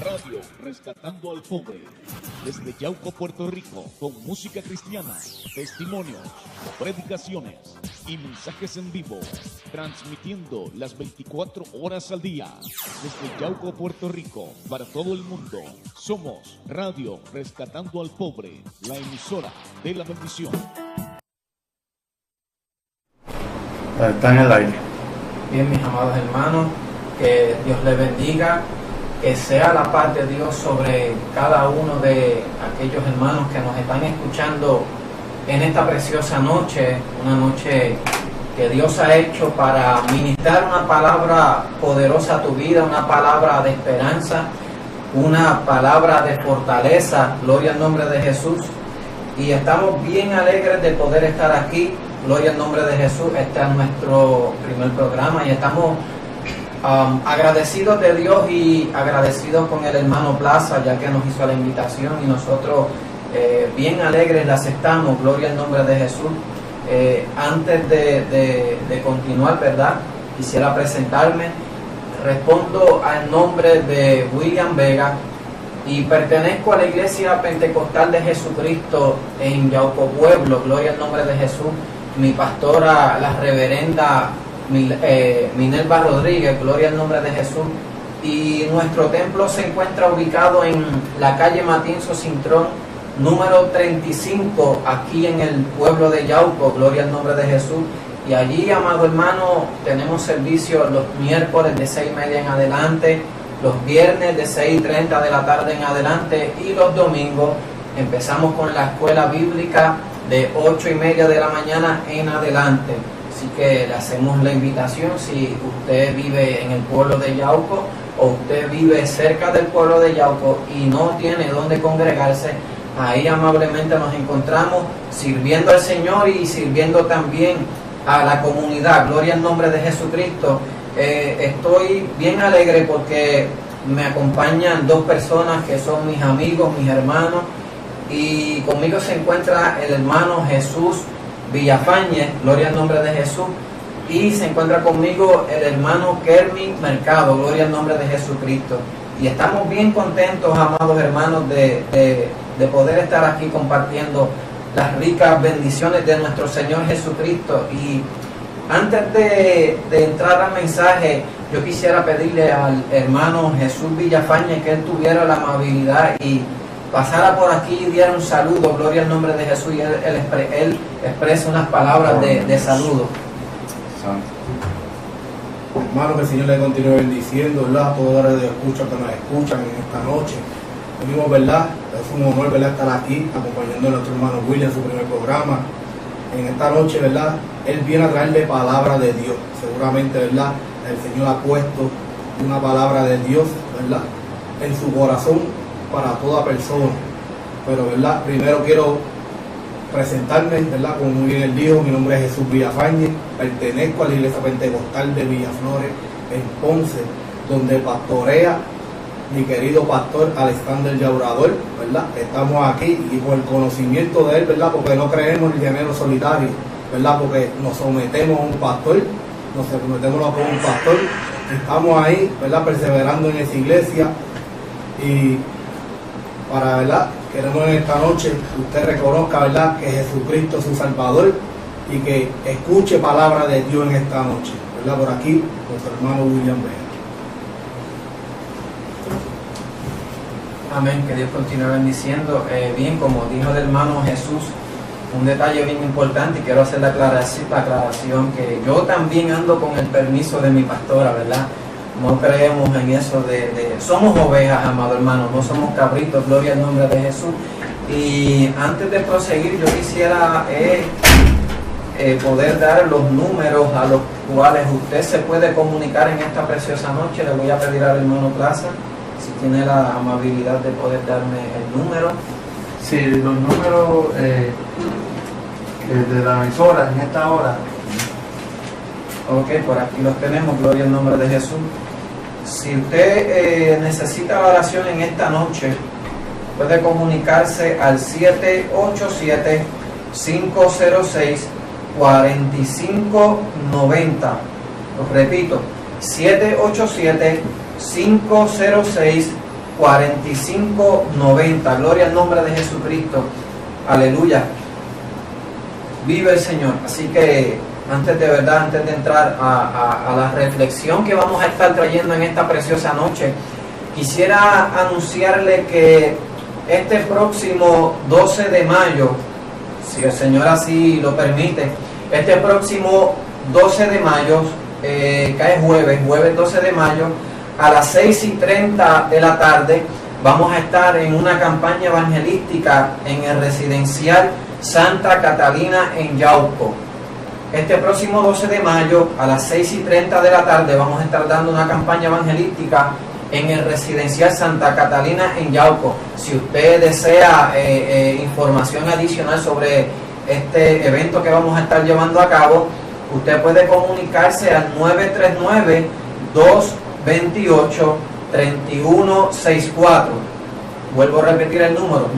Radio Rescatando al Pobre, desde Yauco, Puerto Rico, con música cristiana, testimonios, predicaciones y mensajes en vivo, transmitiendo las 24 horas al día, desde Yauco, Puerto Rico, para todo el mundo. Somos Radio Rescatando al Pobre, la emisora de la bendición. Está en el aire. Bien, mis amados hermanos, que Dios les bendiga, que sea la paz de Dios sobre cada uno de aquellos hermanos que nos están escuchando en esta preciosa noche, una noche que Dios ha hecho para ministrar una palabra poderosa a tu vida, una palabra de esperanza, una palabra de fortaleza, gloria al nombre de Jesús. Y estamos bien alegres de poder estar aquí, gloria al nombre de Jesús. Este es nuestro primer programa y estamos agradecidos de Dios y agradecidos con el hermano Plaza, ya que nos hizo la invitación y nosotros bien alegres la aceptamos, gloria al nombre de Jesús. Antes de continuar, ¿verdad? Quisiera presentarme. Respondo al nombre de William Vega y pertenezco a la Iglesia Pentecostal de Jesucristo en Yauco Pueblo, gloria al nombre de Jesús. Mi pastora, la reverenda Minerva Rodríguez, gloria al nombre de Jesús. Y nuestro templo se encuentra ubicado en la calle Matinzo Cintrón, número 35, aquí en el pueblo de Yauco, gloria al nombre de Jesús. Y allí, amado hermano, tenemos servicio los miércoles de 6:30 en adelante, los viernes de 6:30 de la tarde en adelante, y los domingos empezamos con la escuela bíblica de 8:30 de la mañana en adelante. Así que le hacemos la invitación, si usted vive en el pueblo de Yauco o usted vive cerca del pueblo de Yauco y no tiene dónde congregarse, ahí amablemente nos encontramos sirviendo al Señor y sirviendo también a la comunidad, gloria al nombre de Jesucristo. Estoy bien alegre porque me acompañan dos personas que son mis amigos, mis hermanos, y conmigo se encuentra el hermano Jesús Villafañez, gloria al nombre de Jesús, y se encuentra conmigo el hermano Kermi Mercado, gloria al nombre de Jesucristo. Y estamos bien contentos, amados hermanos, de poder estar aquí compartiendo las ricas bendiciones de nuestro Señor Jesucristo. Y antes de entrar al mensaje, yo quisiera pedirle al hermano Jesús Villafañez que él tuviera la amabilidad y pasara por aquí y diera un saludo, gloria al nombre de Jesús, y él expresa unas palabras de saludo. Hermano, que el Señor le continúe bendiciendo, ¿verdad? A todos los que nos escuchan en esta noche. Venimos, ¿verdad? Es un honor, ¿verdad?, estar aquí acompañando a nuestro hermano William en su primer programa. En esta noche, ¿verdad?, él viene a traerle palabra de Dios. Seguramente, ¿verdad?, el Señor ha puesto una palabra de Dios, ¿verdad?, en su corazón para toda persona. Pero, ¿verdad?, primero quiero presentarme, ¿verdad?, como muy bien él dijo, mi nombre es Jesús Villafañez, pertenezco a la Iglesia Pentecostal de Villaflores en Ponce, donde pastorea mi querido pastor Alexander Llaurador, ¿verdad? Estamos aquí y por el conocimiento de él, ¿verdad?, porque no creemos en el género solitario, ¿verdad?, porque nos sometemos a un pastor, nos sometemos a un pastor, estamos ahí, ¿verdad?, perseverando en esa iglesia. Y para, ¿verdad?, queremos en esta noche que usted reconozca, ¿verdad?, que Jesucristo es su Salvador y que escuche palabra de Dios en esta noche, ¿verdad? Por aquí, nuestro hermano William Vega. Amén, que Dios continúe bendiciendo. Bien, como dijo el hermano Jesús, un detalle bien importante, y quiero hacer la aclaración que yo también ando con el permiso de mi pastora, ¿verdad? No creemos en eso somos ovejas, amado hermano, no somos cabritos, gloria al nombre de Jesús. Y antes de proseguir, yo quisiera poder dar los números a los cuales usted se puede comunicar en esta preciosa noche. Le voy a pedir al hermano Plaza si tiene la amabilidad de poder darme el número. Sí, los números de la emisora en esta hora. Ok, por aquí los tenemos, gloria al nombre de Jesús. Si usted necesita la oración en esta noche, puede comunicarse al 787-506-4590. Lo repito, 787-506-4590. 4590. Gloria al nombre de Jesucristo. Aleluya. Vive el Señor. Así que antes de entrar a la reflexión que vamos a estar trayendo en esta preciosa noche, quisiera anunciarle que este próximo 12 de mayo, si el Señor así lo permite, este próximo 12 de mayo, cae jueves 12 de mayo, a las 6:30 de la tarde, vamos a estar en una campaña evangelística en el residencial Santa Catalina en Yauco. Este próximo 12 de mayo, a las 6:30 de la tarde, vamos a estar dando una campaña evangelística en el residencial Santa Catalina en Yauco. Si usted desea información adicional sobre este evento que vamos a estar llevando a cabo, usted puede comunicarse al 939-228-3164. Vuelvo a repetir el número,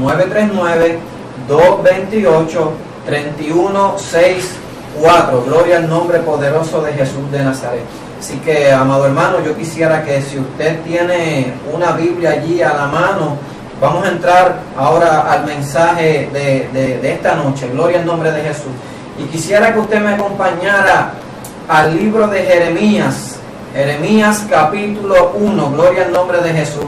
939-228-3164. Gloria al nombre poderoso de Jesús de Nazaret. Así que, amado hermano, yo quisiera que si usted tiene una Biblia allí a la mano, vamos a entrar ahora al mensaje de esta noche. Gloria al nombre de Jesús. Y quisiera que usted me acompañara al libro de Jeremías. Jeremías capítulo 1. Gloria al nombre de Jesús.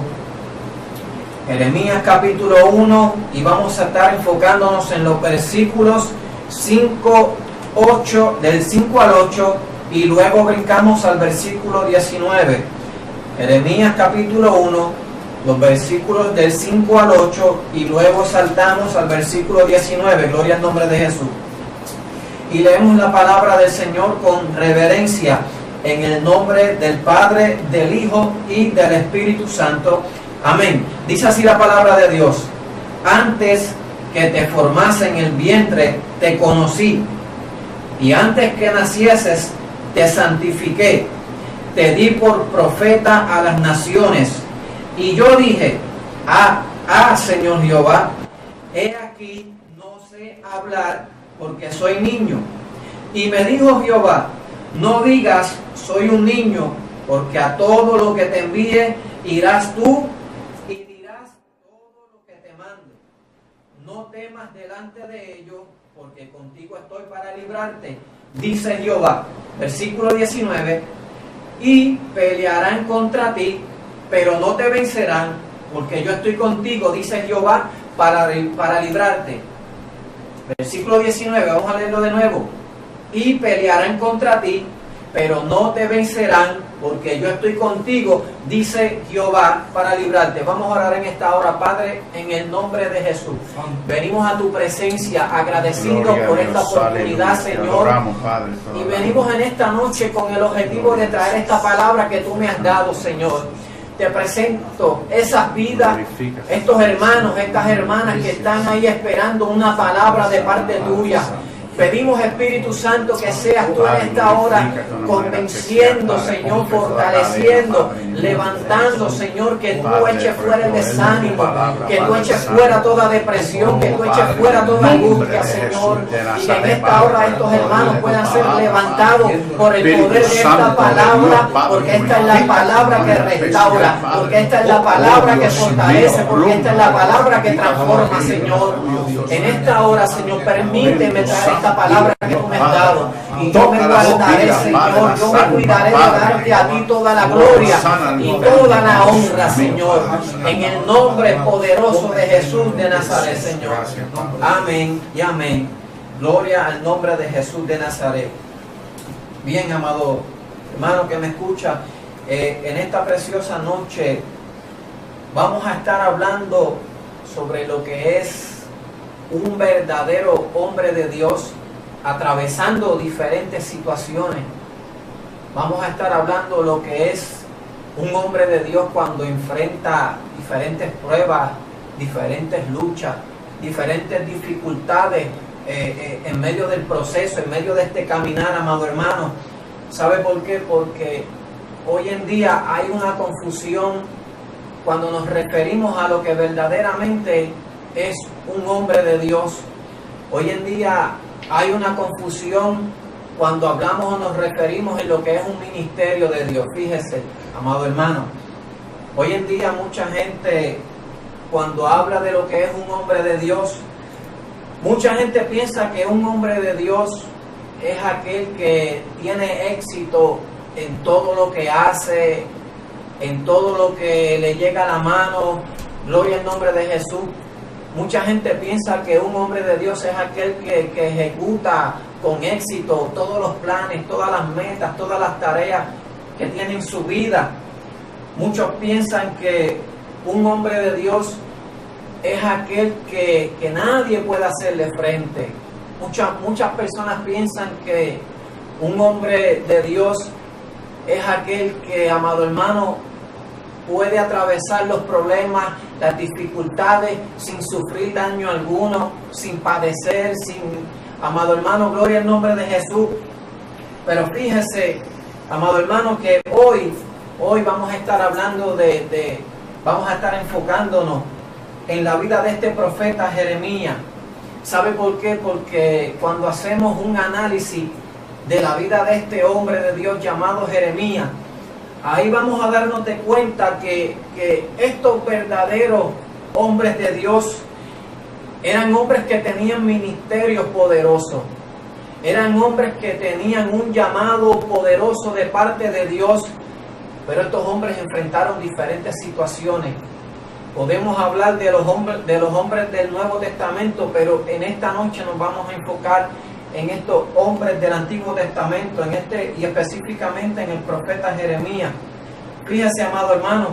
Jeremías capítulo 1. Y vamos a estar enfocándonos en los versículos del 5 al 8. Y luego brincamos al versículo 19. Jeremías capítulo 1, los versículos del 5 al 8, y luego saltamos al versículo 19. Gloria al nombre de Jesús. Y leemos la palabra del Señor con reverencia, en el nombre del Padre, del Hijo y del Espíritu Santo. Amén. Dice así la palabra de Dios: antes que te formase en el vientre, te conocí, y antes que nacieses, te santifiqué, te di por profeta a las naciones. Y yo dije, Señor Jehová, he aquí no sé hablar, porque soy niño. Y me dijo Jehová, no digas, soy un niño, porque a todo lo que te envíe irás tú y dirás todo lo que te mando. No temas delante de ellos, porque contigo estoy para librarte, dice Jehová. Versículo 19, y pelearán contra ti, pero no te vencerán, porque yo estoy contigo, dice Jehová, para librarte. Versículo 19, vamos a leerlo de nuevo. Y pelearán contra ti, pero no te vencerán, porque yo estoy contigo, dice Jehová, para librarte. Vamos a orar en esta hora. Padre, en el nombre de Jesús, venimos a tu presencia agradecidos por esta oportunidad, Señor, y venimos en esta noche con el objetivo de traer esta palabra que tú me has dado, Señor. Te presento esas vidas, estos hermanos, estas hermanas que están ahí esperando una palabra de parte tuya. Pedimos, Espíritu Santo, que seas tú en esta hora convenciendo, Señor, fortaleciendo, levantando, Señor, que tú eches fuera el desánimo, que tú eches fuera toda depresión, que tú eches fuera toda angustia, Señor, y que en esta hora estos hermanos puedan ser levantados por el poder de esta palabra, porque esta es la palabra que restaura, porque esta es la palabra que fortalece, porque esta es la palabra que transforma, Señor. En esta hora, Señor, permíteme traer esta palabra que tú me has dado, y yo me guardaré, Señor, yo me cuidaré de darte a ti toda la gloria y toda la honra, Señor, en el nombre poderoso de Jesús de Nazaret, Señor. Amén y amén. Gloria al nombre de Jesús de Nazaret. Bien, amado hermano que me escucha, en esta preciosa noche vamos a estar hablando sobre lo que es un verdadero hombre de Dios atravesando diferentes situaciones. Vamos a estar hablando lo que es un hombre de Dios cuando enfrenta diferentes pruebas, diferentes luchas, diferentes dificultades en medio del proceso, en medio de este caminar, amado hermano. ¿Sabe por qué? Porque hoy en día hay una confusión cuando nos referimos a lo que verdaderamente es un hombre de Dios. Hoy en día hay una confusión cuando hablamos o nos referimos en lo que es un ministerio de Dios. Fíjese, amado hermano, Hoy en día mucha gente, cuando habla de lo que es un hombre de Dios, mucha gente piensa que un hombre de Dios es aquel que tiene éxito en todo lo que hace, en todo lo que le llega a la mano. Gloria al nombre de Jesús. Mucha gente piensa que un hombre de Dios es aquel que ejecuta con éxito todos los planes, todas las metas, todas las tareas que tiene en su vida. Muchos piensan que un hombre de Dios es aquel que nadie puede hacerle frente. Muchas personas piensan que un hombre de Dios es aquel que, amado hermano, puede atravesar los problemas, las dificultades sin sufrir daño alguno, sin padecer, amado hermano, gloria al nombre de Jesús. Pero fíjese, amado hermano, que hoy vamos a estar hablando vamos a estar enfocándonos en la vida de este profeta Jeremías. ¿Sabe por qué? Porque cuando hacemos un análisis de la vida de este hombre de Dios llamado Jeremías, ahí vamos a darnos de cuenta que estos verdaderos hombres de Dios eran hombres que tenían ministerios poderosos. Eran hombres que tenían un llamado poderoso de parte de Dios. Pero estos hombres enfrentaron diferentes situaciones. Podemos hablar de los hombres del Nuevo Testamento, pero en esta noche nos vamos a enfocar en estos hombres del Antiguo Testamento, y específicamente en el profeta Jeremías. Fíjese, amado hermano,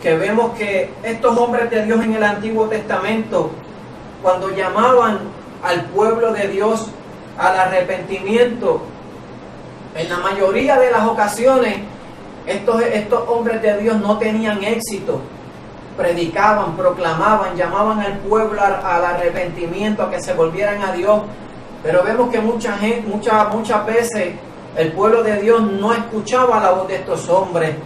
que vemos que estos hombres de Dios en el Antiguo Testamento, cuando llamaban al pueblo de Dios al arrepentimiento, en la mayoría de las ocasiones estos hombres de Dios no tenían éxito. Predicaban, proclamaban, llamaban al pueblo al arrepentimiento, a que se volvieran a Dios. Pero vemos que muchas veces el pueblo de Dios no escuchaba la voz de estos hombres.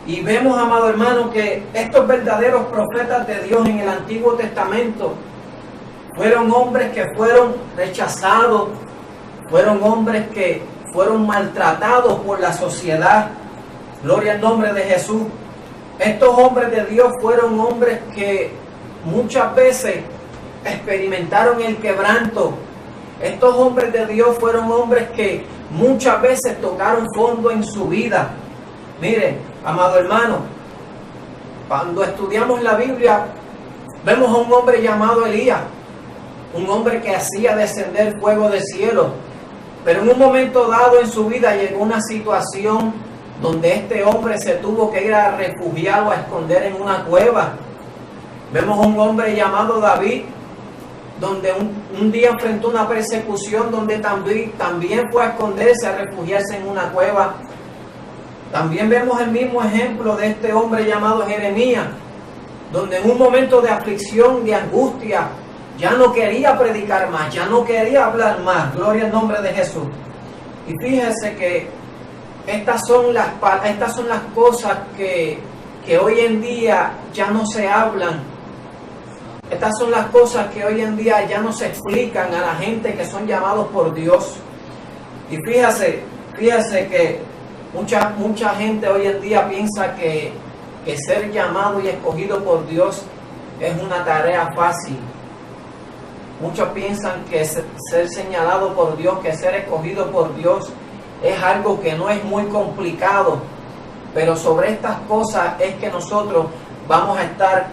Y vemos, amado hermano, que estos verdaderos profetas de Dios en el Antiguo Testamento fueron hombres que fueron rechazados, fueron hombres que fueron maltratados por la sociedad. Gloria al nombre de Jesús. Estos hombres de Dios fueron hombres que muchas veces experimentaron el quebranto. Estos hombres de Dios fueron hombres que muchas veces tocaron fondo en su vida. Miren, amado hermano, cuando estudiamos la Biblia, vemos a un hombre llamado Elías, un hombre que hacía descender fuego del cielo. Pero en un momento dado en su vida llegó una situación donde este hombre se tuvo que ir a refugiar o a esconder en una cueva. Vemos a un hombre llamado David, donde un día enfrentó una persecución, donde también fue a esconderse, a refugiarse en una cueva. También vemos el mismo ejemplo de este hombre llamado Jeremías, donde en un momento de aflicción, de angustia, ya no quería predicar más, ya no quería hablar más. Gloria al nombre de Jesús. Y fíjese que estas son las cosas que hoy en día ya no se hablan. Estas son las cosas que hoy en día ya no se explican a la gente que son llamados por Dios. Y fíjese que mucha gente hoy en día piensa que ser llamado y escogido por Dios es una tarea fácil. Muchos piensan que ser señalado por Dios, que ser escogido por Dios es algo que no es muy complicado. Pero sobre estas cosas es que nosotros vamos a estar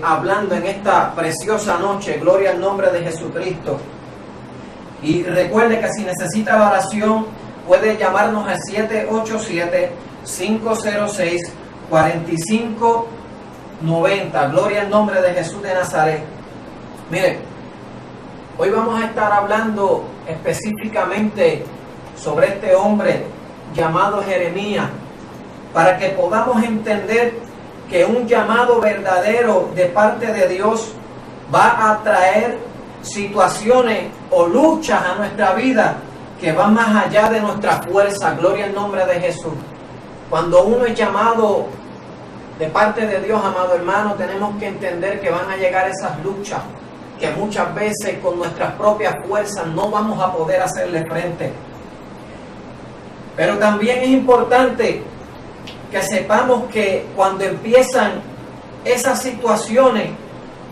hablando en esta preciosa noche. Gloria al nombre de Jesucristo. Y recuerde que si necesita la oración, puede llamarnos al 787-506-4590. Gloria al nombre de Jesús de Nazaret. Mire, hoy vamos a estar hablando específicamente sobre este hombre llamado Jeremías, para que podamos entender que un llamado verdadero de parte de Dios va a traer situaciones o luchas a nuestra vida que van más allá de nuestra fuerza. Gloria al nombre de Jesús. Cuando uno es llamado de parte de Dios, amado hermano, tenemos que entender que van a llegar esas luchas que muchas veces con nuestras propias fuerzas no vamos a poder hacerle frente. Pero también es importante que sepamos que cuando empiezan esas situaciones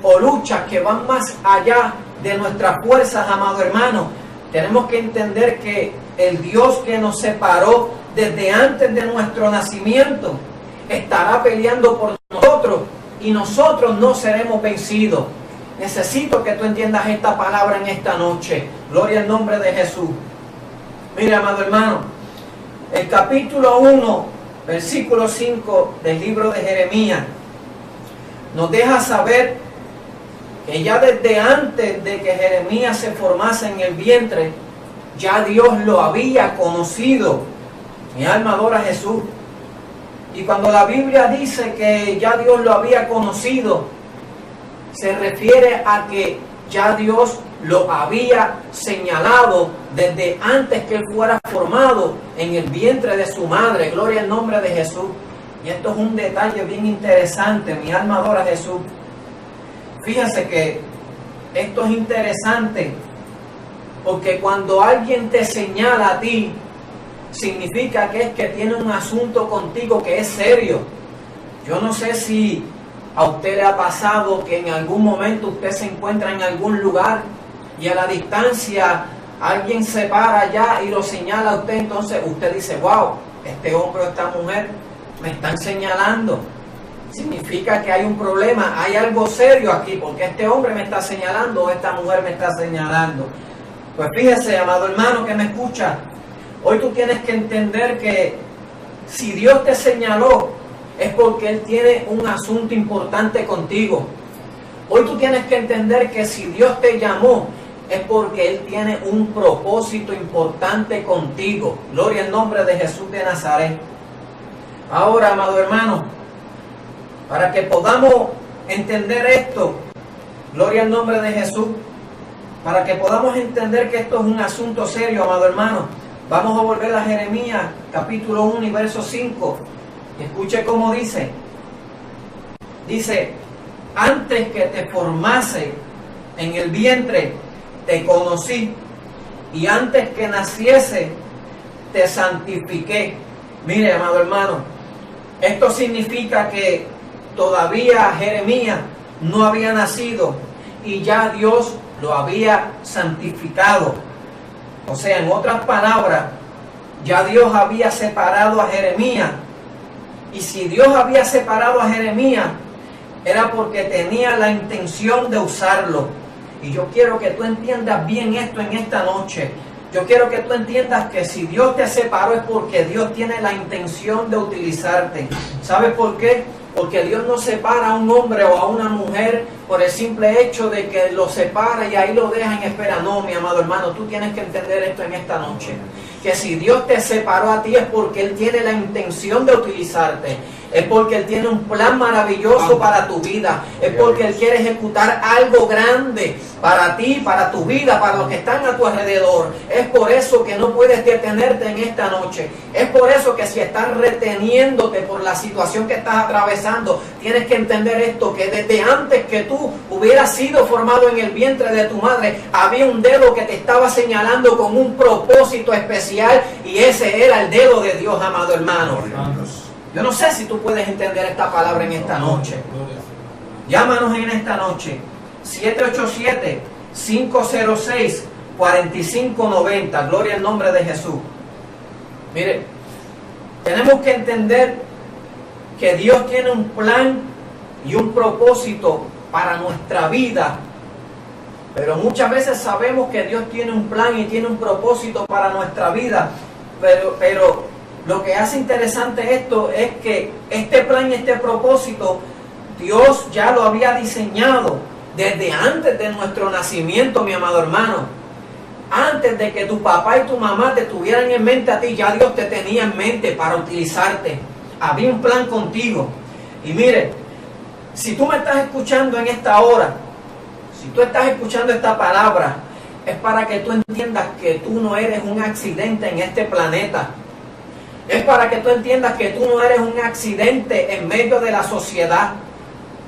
o luchas que van más allá de nuestras fuerzas, amado hermano, tenemos que entender que el Dios que nos separó desde antes de nuestro nacimiento estará peleando por nosotros y nosotros no seremos vencidos. Necesito que tú entiendas esta palabra en esta noche. Gloria al nombre de Jesús. Mira, amado hermano, el capítulo 1, versículo 5 del libro de Jeremías nos deja saber que ya desde antes de que Jeremías se formase en el vientre, ya Dios lo había conocido. Mi alma adora a Jesús. Y cuando la Biblia dice que ya Dios lo había conocido, se refiere a que ya Dios lo había señalado desde antes que él fuera formado en el vientre de su madre. Gloria al nombre de Jesús. Y esto es un detalle bien interesante. Mi alma adora a Jesús. Fíjate que esto es interesante porque cuando alguien te señala a ti, significa que es que tiene un asunto contigo que es serio. Yo no sé si a usted le ha pasado que en algún momento usted se encuentra en algún lugar y a la distancia alguien se para allá y lo señala a usted. Entonces usted dice, wow, este hombre o esta mujer me están señalando. Significa que hay un problema, hay algo serio aquí, porque este hombre me está señalando o esta mujer me está señalando. Pues fíjese, amado hermano que me escucha, hoy tú tienes que entender que si Dios te señaló es porque Él tiene un asunto importante contigo. Hoy tú tienes que entender que si Dios te llamó es porque Él tiene un propósito importante contigo. Gloria al nombre de Jesús de Nazaret. Ahora, amado hermano, para que podamos entender esto, gloria al nombre de Jesús, para que podamos entender que esto es un asunto serio, amado hermano, vamos a volver a Jeremías, capítulo 1 y verso 5. Y escuche cómo dice. Dice, antes que te formase en el vientre, te conocí, y antes que naciese, te santifiqué. Mire, amado hermano, esto significa que todavía Jeremías no había nacido y ya Dios lo había santificado. O sea, en otras palabras, ya Dios había separado a Jeremías. Y si Dios había separado a Jeremías, era porque tenía la intención de usarlo. Y yo quiero que tú entiendas bien esto en esta noche. Yo quiero que tú entiendas que si Dios te separó es porque Dios tiene la intención de utilizarte. ¿Sabes por qué? Porque Dios no separa a un hombre o a una mujer por el simple hecho de que lo separa y ahí lo deja en espera. No, mi amado hermano, tú tienes que entender esto en esta noche. Que si Dios te separó a ti es porque Él tiene la intención de utilizarte. Es porque Él tiene un plan maravilloso para tu vida. Es porque Él quiere ejecutar algo grande para ti, para tu vida, para los que están a tu alrededor. Es por eso que no puedes detenerte en esta noche. Es por eso que si estás reteniéndote por la situación que estás atravesando, tienes que entender esto, que desde antes que tú hubieras sido formado en el vientre de tu madre, había un dedo que te estaba señalando con un propósito especial, y ese era el dedo de Dios, amado hermano. Yo no sé si tú puedes entender esta palabra en esta noche. Llámanos en esta noche. 787-506-4590. Gloria al nombre de Jesús. Mire, tenemos que entender que Dios tiene un plan y un propósito para nuestra vida. Pero muchas veces sabemos que Dios tiene un plan y tiene un propósito para nuestra vida. Pero lo que hace interesante esto es que este plan y este propósito Dios ya lo había diseñado desde antes de nuestro nacimiento, mi amado hermano. Antes de que tu papá y tu mamá te tuvieran en mente a ti, ya Dios te tenía en mente para utilizarte. Había un plan contigo. Y mire, si tú me estás escuchando en esta hora, si tú estás escuchando esta palabra, es para que tú entiendas que tú no eres un accidente en este planeta. Es para que tú entiendas que tú no eres un accidente en medio de la sociedad.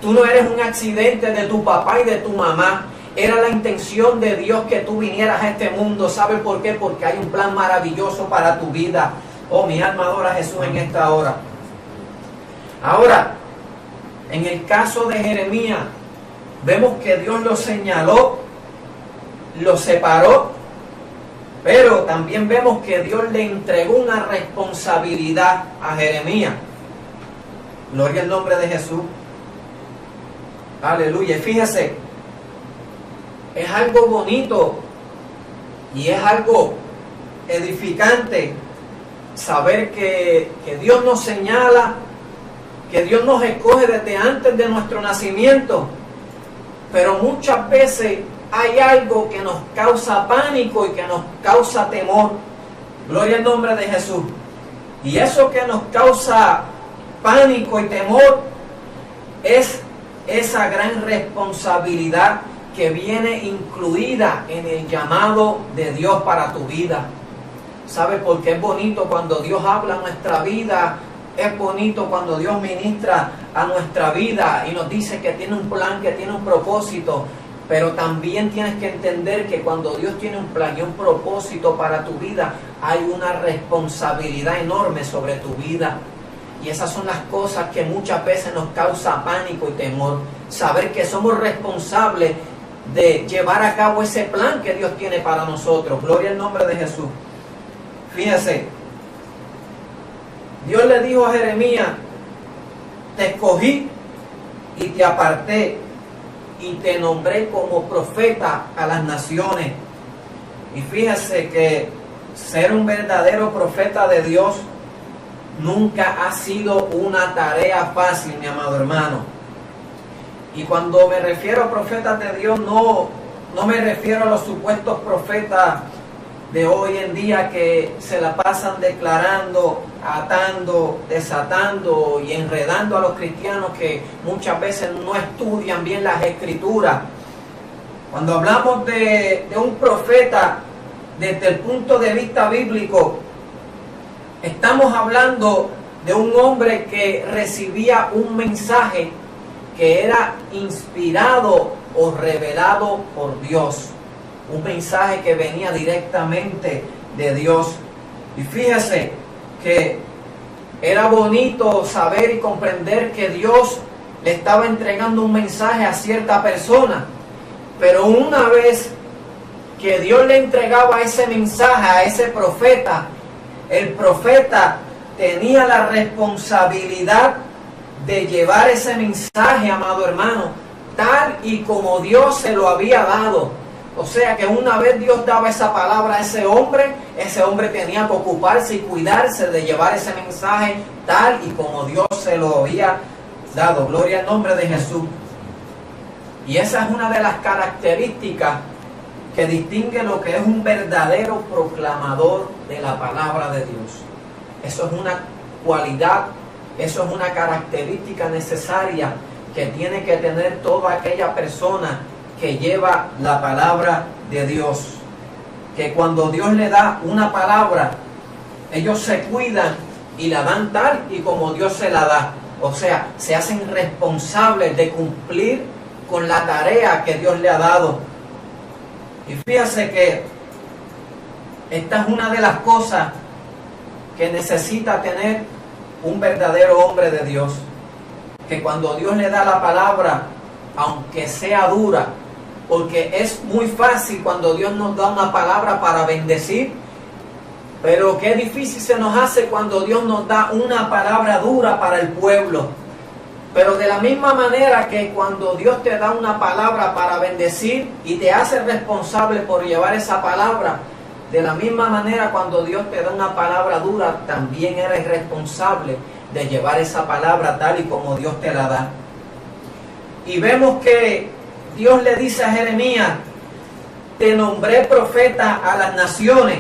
Tú no eres un accidente de tu papá y de tu mamá. Era la intención de Dios que tú vinieras a este mundo. ¿Sabes por qué? Porque hay un plan maravilloso para tu vida. Oh, mi alma adora a Jesús en esta hora. Ahora, en el caso de Jeremías, vemos que Dios lo señaló, lo separó, pero también vemos que Dios le entregó una responsabilidad a Jeremías. Gloria al nombre de Jesús. Aleluya. Y fíjese, es algo bonito y es algo edificante saber que Dios nos señala, que Dios nos escoge desde antes de nuestro nacimiento, pero muchas veces hay algo que nos causa pánico y que nos causa temor. Gloria al nombre de Jesús. Y eso que nos causa pánico y temor es esa gran responsabilidad que viene incluida en el llamado de Dios para tu vida. ¿Sabe por qué es bonito cuando Dios habla a nuestra vida? Es bonito cuando Dios ministra a nuestra vida y nos dice que tiene un plan, que tiene un propósito. Pero también tienes que entender que cuando Dios tiene un plan y un propósito para tu vida, hay una responsabilidad enorme sobre tu vida. Y esas son las cosas que muchas veces nos causa pánico y temor. Saber que somos responsables de llevar a cabo ese plan que Dios tiene para nosotros. Gloria al nombre de Jesús. Fíjese, Dios le dijo a Jeremías: te escogí y te aparté y te nombré como profeta a las naciones. Y fíjese que ser un verdadero profeta de Dios nunca ha sido una tarea fácil, mi amado hermano. Y cuando me refiero a profetas de Dios, no me refiero a los supuestos profetas de hoy en día que se la pasan declarando, atando, desatando y enredando a los cristianos que muchas veces no estudian bien las escrituras. Cuando hablamos de un profeta desde el punto de vista bíblico, estamos hablando de un hombre que recibía un mensaje que era inspirado o revelado por Dios. Un mensaje que venía directamente de Dios. Y fíjese que era bonito saber y comprender que Dios le estaba entregando un mensaje a cierta persona. Pero una vez que Dios le entregaba ese mensaje a ese profeta, el profeta tenía la responsabilidad de llevar ese mensaje, amado hermano, tal y como Dios se lo había dado. O sea que una vez Dios daba esa palabra a ese hombre tenía que ocuparse y cuidarse de llevar ese mensaje tal y como Dios se lo había dado. Gloria al nombre de Jesús. Y esa es una de las características que distingue lo que es un verdadero proclamador de la palabra de Dios. Eso es una cualidad, eso es una característica necesaria que tiene que tener toda aquella persona que lleva la palabra de Dios. Que cuando Dios le da una palabra, ellos se cuidan y la dan tal y como Dios se la da. O sea, se hacen responsables de cumplir con la tarea que Dios le ha dado. Y fíjese que esta es una de las cosas que necesita tener un verdadero hombre de Dios. Que cuando Dios le da la palabra, aunque sea dura, porque es muy fácil cuando Dios nos da una palabra para bendecir, pero qué difícil se nos hace cuando Dios nos da una palabra dura para el pueblo. Pero de la misma manera que cuando Dios te da una palabra para bendecir y te hace responsable por llevar esa palabra, de la misma manera cuando Dios te da una palabra dura, también eres responsable de llevar esa palabra tal y como Dios te la da. Y vemos que Dios le dice a Jeremías: te nombré profeta a las naciones.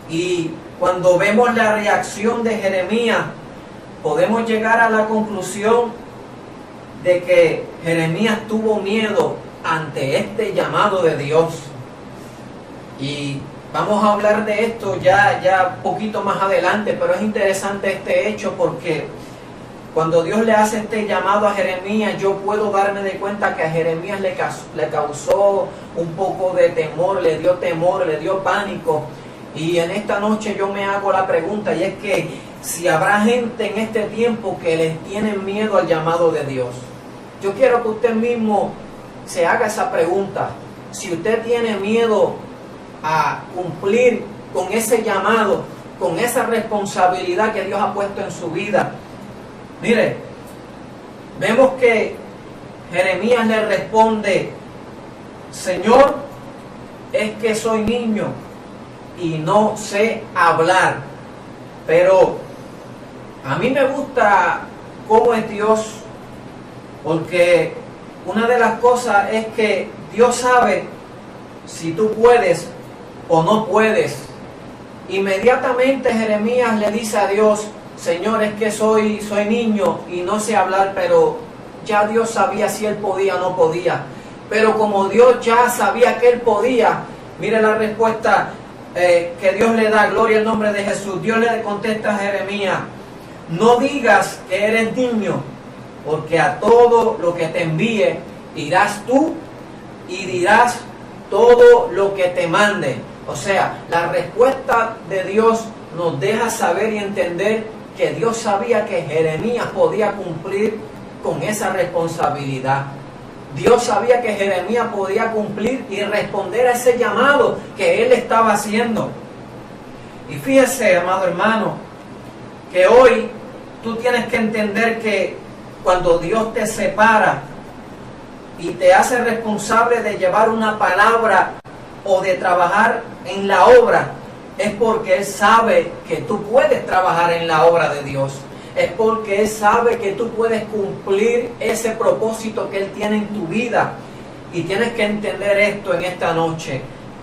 Y cuando vemos la reacción de Jeremías, podemos llegar a la conclusión de que Jeremías tuvo miedo ante este llamado de Dios. Y vamos a hablar de esto ya un poquito más adelante, pero es interesante este hecho porque cuando Dios le hace este llamado a Jeremías, yo puedo darme de cuenta que a Jeremías le causó un poco de temor, le dio pánico. Y en esta noche yo me hago la pregunta, y es que si habrá gente en este tiempo que les tiene miedo al llamado de Dios. Yo quiero que usted mismo se haga esa pregunta. Si usted tiene miedo a cumplir con ese llamado, con esa responsabilidad que Dios ha puesto en su vida. Mire, vemos que Jeremías le responde: Señor, es que soy niño y no sé hablar. Pero a mí me gusta cómo es Dios, porque una de las cosas es que Dios sabe si tú puedes o no puedes. Inmediatamente Jeremías le dice a Dios: Señor, es que soy niño y no sé hablar. Pero ya Dios sabía si él podía o no podía. Pero como Dios ya sabía que él podía, mire la respuesta que Dios le da. Gloria al nombre de Jesús. Dios le contesta a Jeremías: no digas que eres niño, porque a todo lo que te envíe irás tú y dirás todo lo que te mande. O sea, la respuesta de Dios nos deja saber y entender que Dios sabía que Jeremías podía cumplir con esa responsabilidad. Dios sabía que Jeremías podía cumplir y responder a ese llamado que él estaba haciendo. Y fíjese, amado hermano, que hoy tú tienes que entender que cuando Dios te separa y te hace responsable de llevar una palabra o de trabajar en la obra, es porque Él sabe que tú puedes trabajar en la obra de Dios. Es porque Él sabe que tú puedes cumplir ese propósito que Él tiene en tu vida. Y tienes que entender esto en esta noche,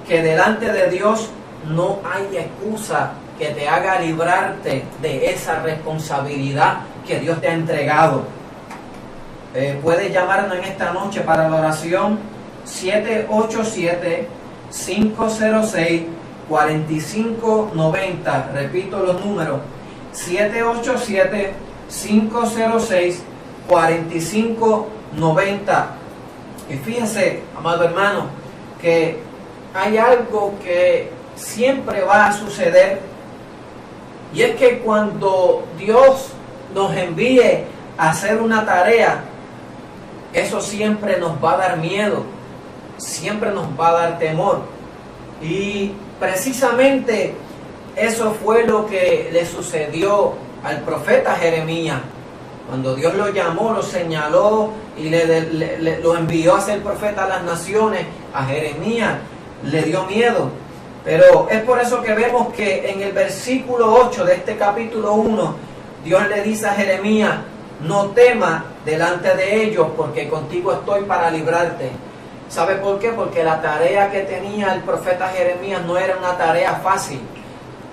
que delante de Dios no hay excusa que te haga librarte de esa responsabilidad que Dios te ha entregado. Puedes llamarnos en esta noche para la oración 787-506-4590. Repito los números: 787-506-4590. Y fíjese, amado hermano, que hay algo que siempre va a suceder, y es que cuando Dios nos envíe a hacer una tarea, eso siempre nos va a dar miedo, siempre nos va a dar temor. Y precisamente eso fue lo que le sucedió al profeta Jeremías. Cuando Dios lo llamó, lo señaló y lo envió a ser profeta a las naciones, a Jeremías le dio miedo. Pero es por eso que vemos que en el versículo 8 de este capítulo 1, Dios le dice a Jeremías: no temas delante de ellos, porque contigo estoy para librarte. ¿Sabe por qué? Porque la tarea que tenía el profeta Jeremías no era una tarea fácil.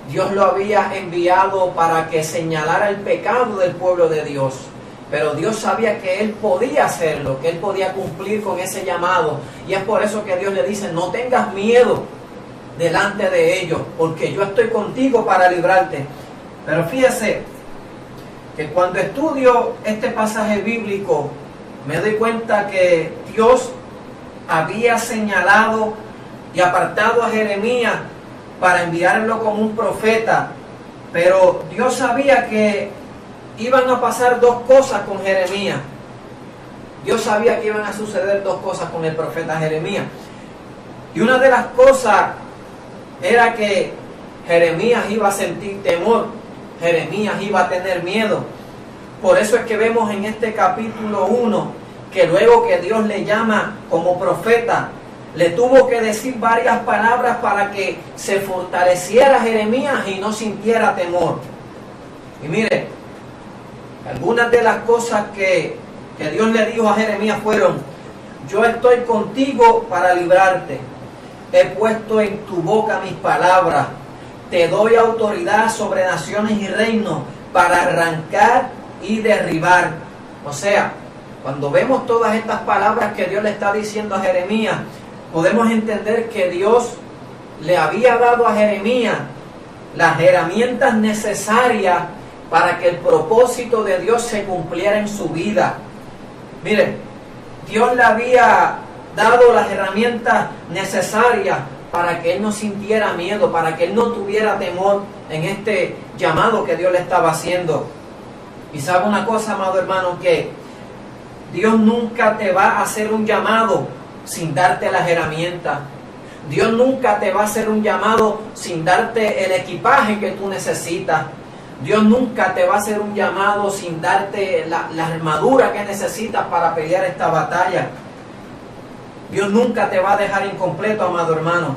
Dios lo había enviado para que señalara el pecado del pueblo de Dios. Pero Dios sabía que él podía hacerlo, que él podía cumplir con ese llamado. Y es por eso que Dios le dice: no tengas miedo delante de ellos, porque yo estoy contigo para librarte. Pero fíjese que cuando estudio este pasaje bíblico, me doy cuenta que Dios había señalado y apartado a Jeremías para enviarlo como un profeta. Pero Dios sabía que iban a pasar dos cosas con Jeremías. Dios sabía que iban a suceder dos cosas con el profeta Jeremías. Y una de las cosas era que Jeremías iba a sentir temor. Jeremías iba a tener miedo. Por eso es que vemos en este capítulo 1 que luego que Dios le llama como profeta, le tuvo que decir varias palabras para que se fortaleciera Jeremías y no sintiera temor. Y mire, algunas de las cosas que Dios le dijo a Jeremías fueron: yo estoy contigo para librarte, he puesto en tu boca mis palabras, te doy autoridad sobre naciones y reinos para arrancar y derribar. O sea, cuando vemos todas estas palabras que Dios le está diciendo a Jeremías, podemos entender que Dios le había dado a Jeremías las herramientas necesarias para que el propósito de Dios se cumpliera en su vida. Miren, Dios le había dado las herramientas necesarias para que él no sintiera miedo, para que él no tuviera temor en este llamado que Dios le estaba haciendo. Y sabe una cosa, amado hermano, que Dios nunca te va a hacer un llamado sin darte las herramientas. Dios nunca te va a hacer un llamado sin darte el equipaje que tú necesitas. Dios nunca te va a hacer un llamado sin darte la armadura que necesitas para pelear esta batalla. Dios nunca te va a dejar incompleto, amado hermano.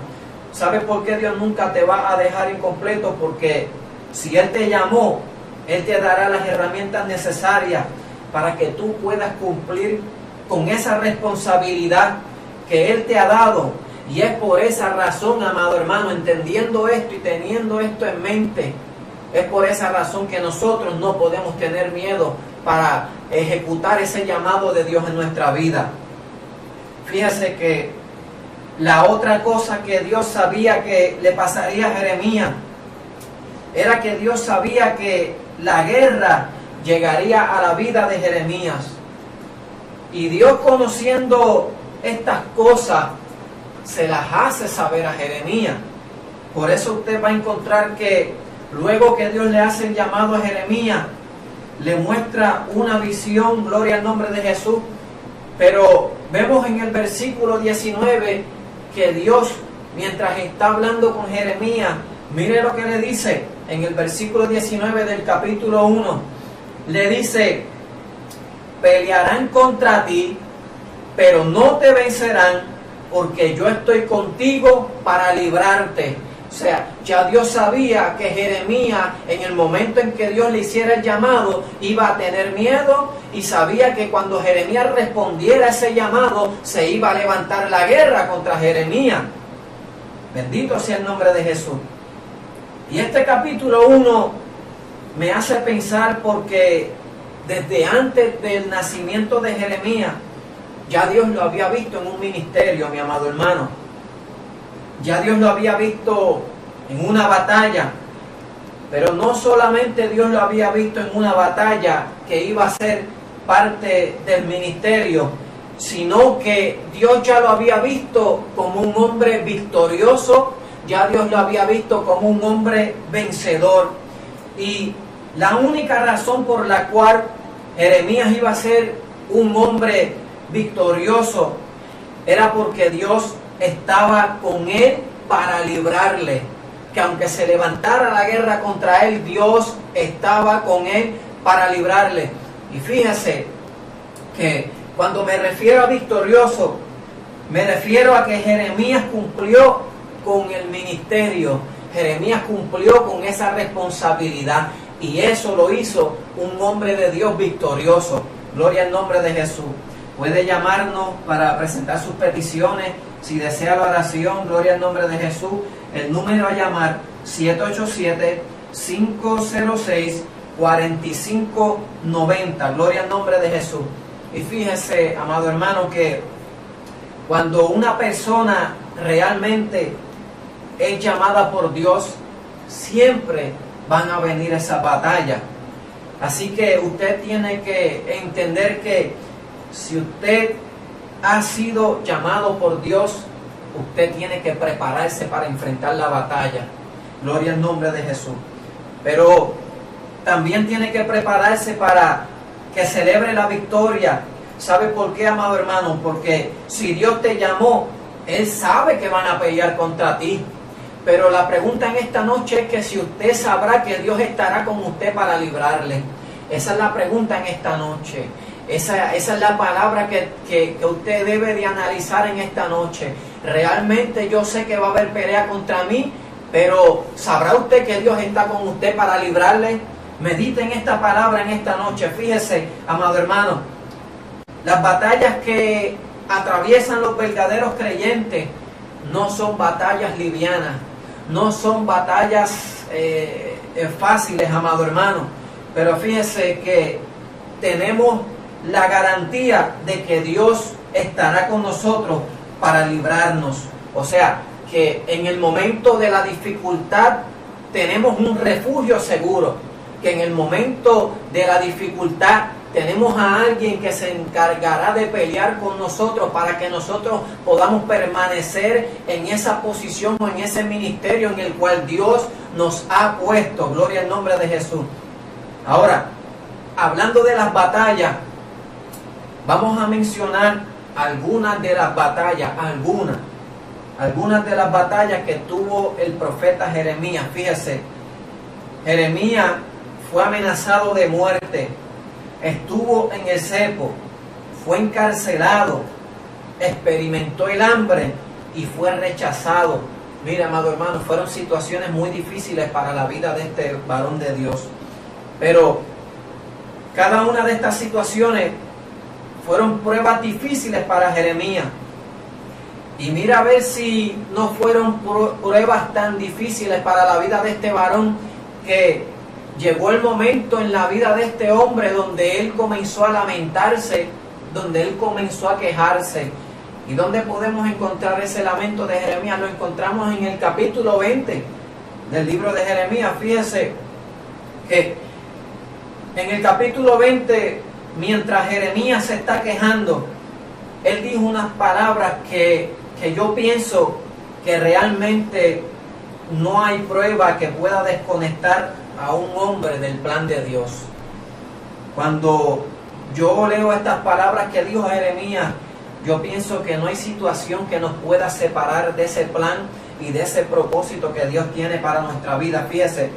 ¿Sabes por qué Dios nunca te va a dejar incompleto? Porque si Él te llamó, Él te dará las herramientas necesarias para que tú puedas cumplir con esa responsabilidad que Él te ha dado. Y es por esa razón, amado hermano, entendiendo esto y teniendo esto en mente, es por esa razón que nosotros no podemos tener miedo para ejecutar ese llamado de Dios en nuestra vida. Fíjese que la otra cosa que Dios sabía que le pasaría a Jeremías era que Dios sabía que la guerra llegaría a la vida de Jeremías. Y Dios, conociendo estas cosas, se las hace saber a Jeremías. Por eso usted va a encontrar que luego que Dios le hace el llamado a Jeremías, le muestra una visión, gloria al nombre de Jesús. Pero vemos en el versículo 19 que Dios, mientras está hablando con Jeremías, mire lo que le dice en el versículo 19 del capítulo 1. Le dice: pelearán contra ti, pero no te vencerán, porque yo estoy contigo para librarte. O sea, ya Dios sabía que Jeremías, en el momento en que Dios le hiciera el llamado, iba a tener miedo, y sabía que cuando Jeremías respondiera a ese llamado, se iba a levantar la guerra contra Jeremías. Bendito sea el nombre de Jesús. Y este capítulo 1 me hace pensar, porque desde antes del nacimiento de Jeremías, ya Dios lo había visto en un ministerio, mi amado hermano. Ya Dios lo había visto en una batalla. Pero no solamente Dios lo había visto en una batalla que iba a ser parte del ministerio, sino que Dios ya lo había visto como un hombre victorioso. Ya Dios lo había visto como un hombre vencedor. Y la única razón por la cual Jeremías iba a ser un hombre victorioso era porque Dios estaba con él para librarle. Que aunque se levantara la guerra contra él, Dios estaba con él para librarle. Y fíjese que cuando me refiero a victorioso, me refiero a que Jeremías cumplió con el ministerio. Jeremías cumplió con esa responsabilidad, y eso lo hizo un hombre de Dios victorioso. Gloria al nombre de Jesús. Puede llamarnos para presentar sus peticiones. Si desea la oración, gloria al nombre de Jesús. El número a llamar: 787-506-4590. Gloria al nombre de Jesús. Y fíjese, amado hermano, que cuando una persona realmente es llamada por Dios, siempre van a venir esas batallas. Así que usted tiene que entender que si usted ha sido llamado por Dios, usted tiene que prepararse para enfrentar la batalla. Gloria al nombre de Jesús. Pero también tiene que prepararse para que celebre la victoria. ¿Sabe por qué, amado hermano? Porque si Dios te llamó, Él sabe que van a pelear contra ti. Pero la pregunta en esta noche es que si usted sabrá que Dios estará con usted para librarle. Esa es la pregunta en esta noche. Esa es la palabra que usted debe de analizar en esta noche. Realmente yo sé que va a haber pelea contra mí, pero ¿sabrá usted que Dios está con usted para librarle? Medite en esta palabra en esta noche. Fíjese, amado hermano, las batallas que atraviesan los verdaderos creyentes no son batallas livianas, no son batallas fáciles, amado hermano. Pero fíjese que tenemos la garantía de que Dios estará con nosotros para librarnos. O sea, que en el momento de la dificultad tenemos un refugio seguro. Que en el momento de la dificultad tenemos a alguien que se encargará de pelear con nosotros para que nosotros podamos permanecer en esa posición o en ese ministerio en el cual Dios nos ha puesto. Gloria al nombre de Jesús. Ahora, hablando de las batallas, vamos a mencionar algunas de las batallas, algunas de las batallas que tuvo el profeta Jeremías. Fíjese, Jeremías fue amenazado de muerte, estuvo en el cepo, fue encarcelado, experimentó el hambre y fue rechazado. Mira, amado hermano, fueron situaciones muy difíciles para la vida de este varón de Dios. Pero cada una de estas situaciones fueron pruebas difíciles para Jeremías. Y mira a ver si no fueron pruebas tan difíciles para la vida de este varón, que llegó el momento en la vida de este hombre donde él comenzó a lamentarse, donde él comenzó a quejarse. ¿Y dónde podemos encontrar ese lamento de Jeremías? Lo encontramos en el capítulo 20 del libro de Jeremías. Fíjese que en el capítulo 20, mientras Jeremías se está quejando, él dijo unas palabras que yo pienso que realmente no hay prueba que pueda desconectar a un hombre del plan de Dios. Cuando yo leo estas palabras que dijo Jeremías, yo pienso que no hay situación que nos pueda separar de ese plan y de ese propósito que Dios tiene para nuestra vida. Fíjese,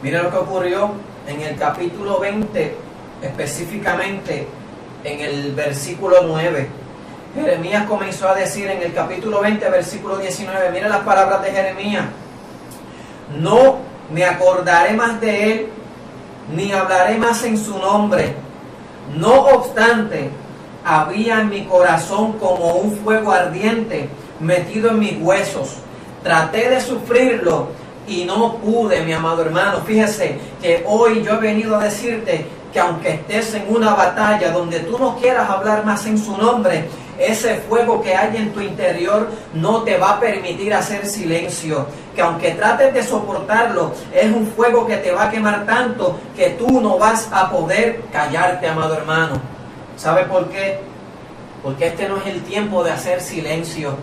mira lo que ocurrió en el capítulo 20, específicamente en el versículo 9. Jeremías comenzó a decir en el capítulo 20, versículo 19, mira las palabras de Jeremías: no me acordaré más de él, ni hablaré más en su nombre. No obstante, había en mi corazón como un fuego ardiente metido en mis huesos. Traté de sufrirlo y no pude, mi amado hermano. Fíjese que hoy yo he venido a decirte que aunque estés en una batalla donde tú no quieras hablar más en su nombre, ese fuego que hay en tu interior no te va a permitir hacer silencio. Que aunque trates de soportarlo, es un fuego que te va a quemar tanto que tú no vas a poder callarte, amado hermano. ¿Sabe por qué? Porque este no es el tiempo de hacer silencio.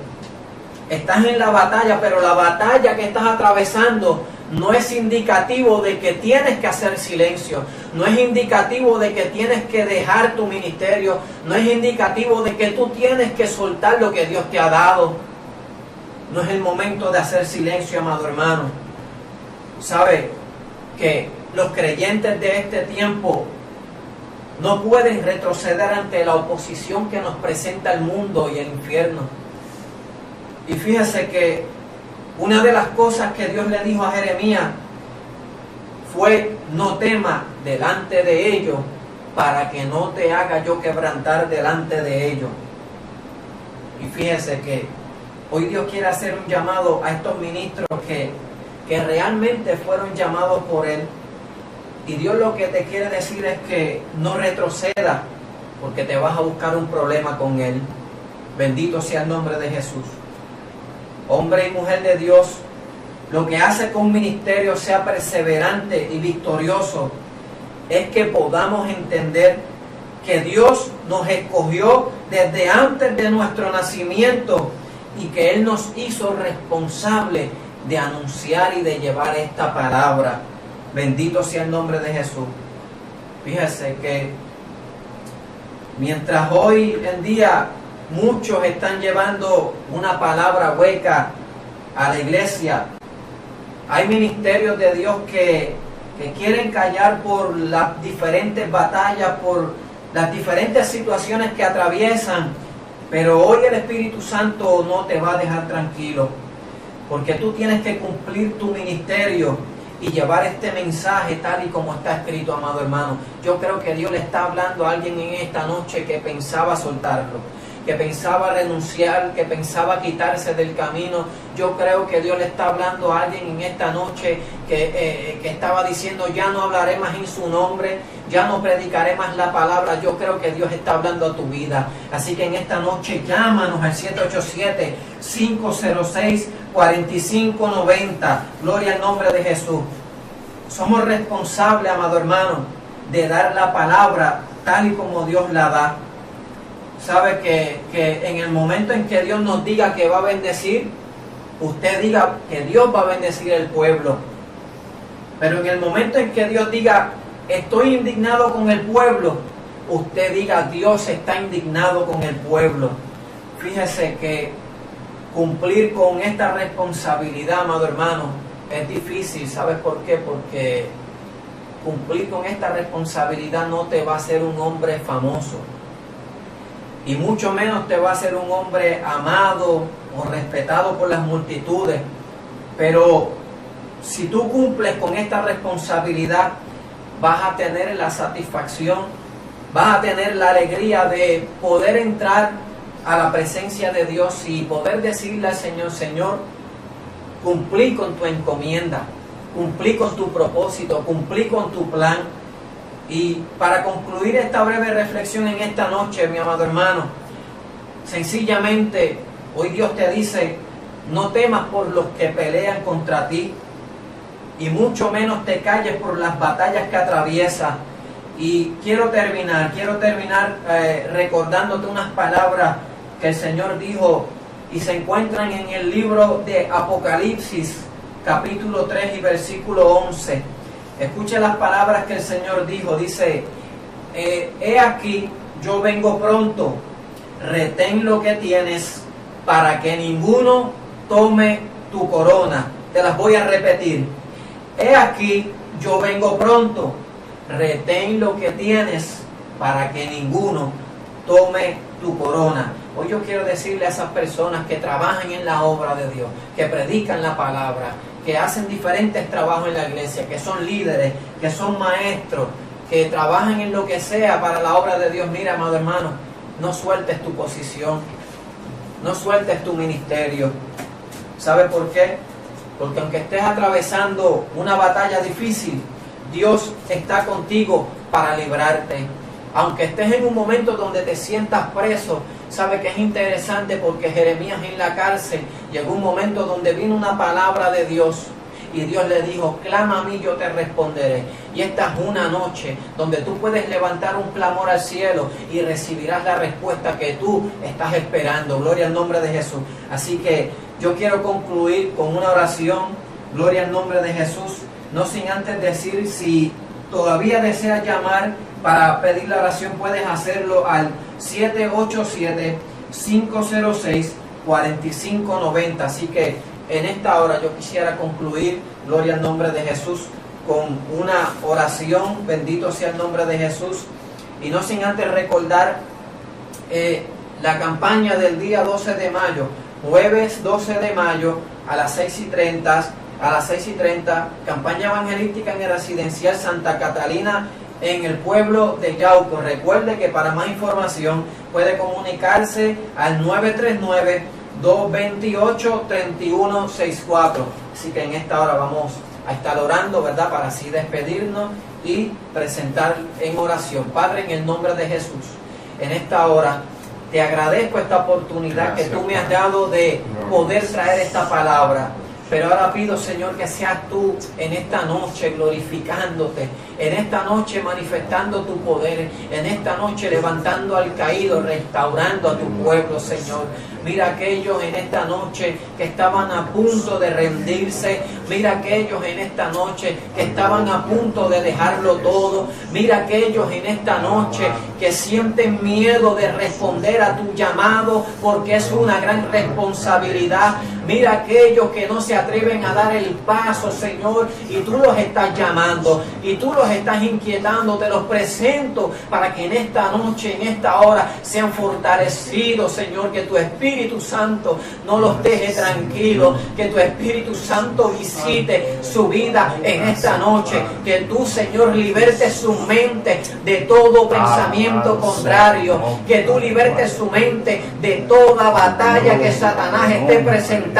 Estás en la batalla, pero la batalla que estás atravesando no es indicativo de que tienes que hacer silencio. No es indicativo de que tienes que dejar tu ministerio. No es indicativo de que tú tienes que soltar lo que Dios te ha dado. No es el momento de hacer silencio, amado hermano. ¿Sabe que los creyentes de este tiempo no pueden retroceder ante la oposición que nos presenta el mundo y el infierno? Y fíjese que una de las cosas que Dios le dijo a Jeremías fue: no temas delante de ellos, para que no te haga yo quebrantar delante de ellos. Y fíjese que hoy Dios quiere hacer un llamado a estos ministros que realmente fueron llamados por Él. Y Dios lo que te quiere decir es que no retrocedas, porque te vas a buscar un problema con Él. Bendito sea el nombre de Jesús. Hombre y mujer de Dios, lo que hace que un ministerio sea perseverante y victorioso es que podamos entender que Dios nos escogió desde antes de nuestro nacimiento y que Él nos hizo responsable de anunciar y de llevar esta palabra. Bendito sea el nombre de Jesús. Fíjese que mientras hoy en día muchos están llevando una palabra hueca a la iglesia, hay ministerios de Dios que quieren callar por las diferentes batallas, por las diferentes situaciones que atraviesan. Pero hoy el Espíritu Santo no te va a dejar tranquilo, porque tú tienes que cumplir tu ministerio y llevar este mensaje tal y como está escrito, amado hermano. Yo creo que Dios le está hablando a alguien en esta noche que pensaba soltarlo, que pensaba renunciar, que pensaba quitarse del camino. Yo creo que Dios le está hablando a alguien en esta noche que estaba diciendo: ya no hablaré más en su nombre, ya no predicaré más la palabra. Yo creo que Dios está hablando a tu vida. Así que en esta noche llámanos al 787-506-4590. Gloria al nombre de Jesús. Somos responsables, amado hermano, de dar la palabra tal y como Dios la da. Sabe que en el momento en que Dios nos diga que va a bendecir, usted diga que Dios va a bendecir el pueblo. Pero en el momento en que Dios diga, estoy indignado con el pueblo, usted diga, Dios está indignado con el pueblo. Fíjese que cumplir con esta responsabilidad, amado hermano, es difícil. ¿Sabes por qué? Porque cumplir con esta responsabilidad no te va a hacer un hombre famoso, y mucho menos te va a hacer un hombre amado o respetado por las multitudes. Pero si tú cumples con esta responsabilidad, vas a tener la satisfacción, vas a tener la alegría de poder entrar a la presencia de Dios y poder decirle al Señor, Señor, cumplí con tu encomienda, cumplí con tu propósito, cumplí con tu plan. Y para concluir esta breve reflexión en esta noche, mi amado hermano, sencillamente hoy Dios te dice, no temas por los que pelean contra ti, y mucho menos te calles por las batallas que atraviesas. Y quiero terminar recordándote unas palabras que el Señor dijo y se encuentran en el libro de Apocalipsis, capítulo 3 y versículo 11. Escuche las palabras que el Señor dijo. Dice, he aquí, yo vengo pronto, retén lo que tienes para que ninguno tome tu corona. Te las voy a repetir. He aquí, yo vengo pronto, retén lo que tienes para que ninguno tome tu corona. Hoy yo quiero decirle a esas personas que trabajan en la obra de Dios, que predican la palabra, que hacen diferentes trabajos en la iglesia, que son líderes, que son maestros, que trabajan en lo que sea para la obra de Dios. Mira, amado hermano, no sueltes tu posición, no sueltes tu ministerio. ¿Sabe por qué? Porque aunque estés atravesando una batalla difícil, Dios está contigo para librarte. Aunque estés en un momento donde te sientas preso, sabe que es interesante porque Jeremías en la cárcel llegó un momento donde vino una palabra de Dios y Dios le dijo, clama a mí, yo te responderé. Y esta es una noche donde tú puedes levantar un clamor al cielo y recibirás la respuesta que tú estás esperando. Gloria al nombre de Jesús. Así que yo quiero concluir con una oración. Gloria al nombre de Jesús. No sin antes decir, si todavía deseas llamar para pedir la oración, puedes hacerlo al 787-506-4590. Así que en esta hora yo quisiera concluir, gloria al nombre de Jesús, con una oración. Bendito sea el nombre de Jesús. Y no sin antes recordar la campaña del día 12 de mayo, jueves 12 de mayo a las 6:30, campaña evangelística en el residencial Santa Catalina en el pueblo de Yauco. Recuerde que para más información puede comunicarse al 939-228-3164. Así que en esta hora vamos a estar orando, ¿verdad? Para así despedirnos y presentar en oración. Padre, en el nombre de Jesús, en esta hora te agradezco esta oportunidad que tú me has dado de poder traer esta palabra. Pero ahora pido, Señor, que seas tú en esta noche glorificándote, en esta noche manifestando tu poder, en esta noche levantando al caído, restaurando a tu pueblo, Señor. Mira aquellos en esta noche que estaban a punto de rendirse. Mira aquellos en esta noche que estaban a punto de dejarlo todo. Mira aquellos en esta noche que sienten miedo de responder a tu llamado porque es una gran responsabilidad. Mira aquellos que no se atreven a dar el paso, Señor, y tú los estás llamando y tú los estás inquietando. Te los presento para que en esta noche, en esta hora, sean fortalecidos, Señor. Que tu Espíritu Santo no los deje tranquilos, que tu Espíritu Santo visite su vida en esta noche, que tú, Señor, libertes su mente de todo pensamiento contrario, que tú libertes su mente de toda batalla que Satanás esté presentando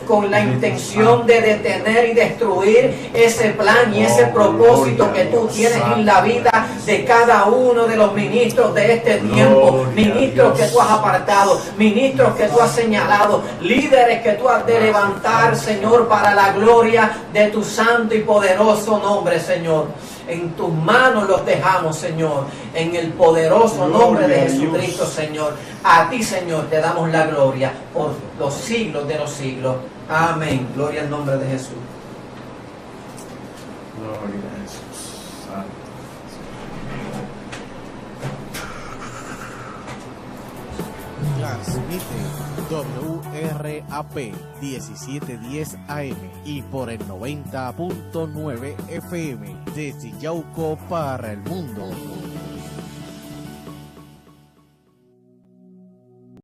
con la intención de detener y destruir ese plan y ese propósito que tú tienes en la vida de cada uno de los ministros de este tiempo, ministros que tú has apartado, ministros que tú has señalado, líderes que tú has de levantar, Señor, para la gloria de tu santo y poderoso nombre, Señor. En tus manos los dejamos, Señor, en el poderoso nombre de Jesucristo, Señor. A ti, Señor, te damos la gloria por los siglos de los siglos. Amén. Gloria al nombre de Jesús. Gloria a Jesús. Transmite WRAP 1710 AM y por el 90.9 FM desde Yauco para el mundo.